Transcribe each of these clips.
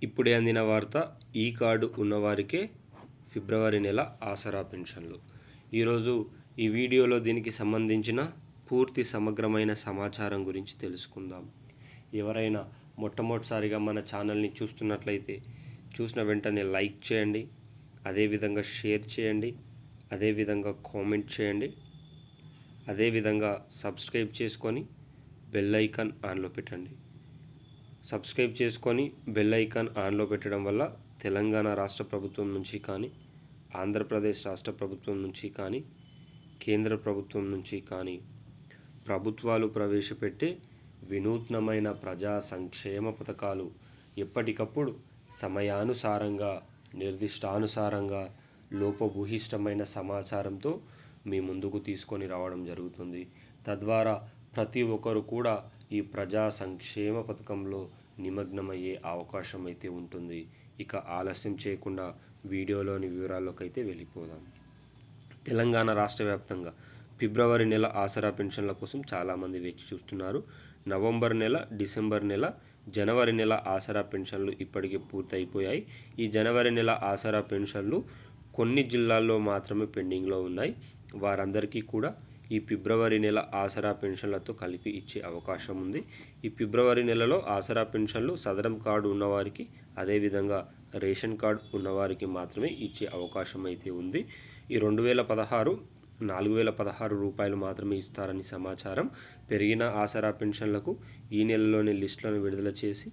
ఇప్పుడే అందిన వార్త, ఈ కార్డు ఉన్నవారికే ఫిబ్రవరి నెల ఆసరా పెన్షన్లు. ఈరోజు ఈ వీడియోలో దీనికి సంబంధించిన పూర్తి సమగ్రమైన సమాచారం గురించి తెలుసుకుందాం. ఎవరైనా మొట్టమొదటిసారిగా మన ఛానల్ని చూస్తున్నట్లయితే చూసిన వెంటనే లైక్ చేయండి, అదేవిధంగా షేర్ చేయండి, అదేవిధంగా కామెంట్ చేయండి, అదేవిధంగా సబ్స్క్రైబ్ చేసుకొని బెల్ ఐకాన్ ఆన్లో పెట్టండి. సబ్స్క్రైబ్ చేసుకొని బెల్ ఐకాన్ ఆన్లో పెట్టడం వల్ల తెలంగాణ రాష్ట్ర ప్రభుత్వం నుంచి కానీ, ఆంధ్రప్రదేశ్ రాష్ట్ర ప్రభుత్వం నుంచి కానీ, కేంద్ర ప్రభుత్వం నుంచి కానీ ప్రభుత్వాలు ప్రవేశపెట్టే వినూత్నమైన ప్రజా సంక్షేమ పథకాలు ఎప్పటికప్పుడు సమయానుసారంగా, నిర్దిష్టానుసారంగా, లోపభూయిష్టమైన సమాచారంతో మీ ముందుకు తీసుకొని రావడం జరుగుతుంది. తద్వారా ప్రతి ఒక్కరు కూడా ఈ ప్రజా సంక్షేమ పథకంలో నిమగ్నమయ్యే అవకాశం అయితే ఉంటుంది. ఇక ఆలస్యం చేయకుండా వీడియోలోని వివరాల్లోకి అయితే వెళ్ళిపోదాం. తెలంగాణ రాష్ట్ర వ్యాప్తంగా ఫిబ్రవరి నెల ఆసరా పెన్షన్ల కోసం చాలామంది వేచి చూస్తున్నారు. నవంబర్ నెల, డిసెంబర్ నెల, జనవరి నెల ఆసరా పెన్షన్లు ఇప్పటికే పూర్తయిపోయాయి. ఈ జనవరి నెల ఆసరా పెన్షన్లు కొన్ని జిల్లాల్లో మాత్రమే పెండింగ్లో ఉన్నాయి. వారందరికీ కూడా ఈ ఫిబ్రవరి నెల ఆసరా పెన్షన్లతో కలిపి ఇచ్చే అవకాశం ఉంది. ఈ ఫిబ్రవరి నెలలో ఆసరా పెన్షన్లు సదరం కార్డు ఉన్నవారికి, అదేవిధంగా రేషన్ కార్డు ఉన్నవారికి మాత్రమే ఇచ్చే అవకాశం అయితే ఉంది. ఈ 2016 4,016 రూపాయలు మాత్రమే ఇస్తారని సమాచారం. పెరిగిన ఆసరా పెన్షన్లకు ఈ నెలలోనే లిస్టులను విడుదల చేసి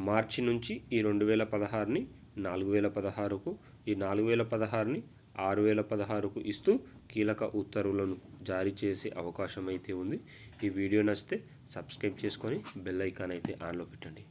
మార్చి నుంచి ఈ 2016ని 4,016కు, ఈ 4,016ని 6,016కు ఇస్తూ కీలక ఉత్తర్వులను జారీ చేసే అవకాశం అయితే ఉంది. ఈ వీడియో నచ్చితే సబ్స్క్రైబ్ చేసుకొని బెల్ ఐకాన్ అయితే ఆన్లో పెట్టండి.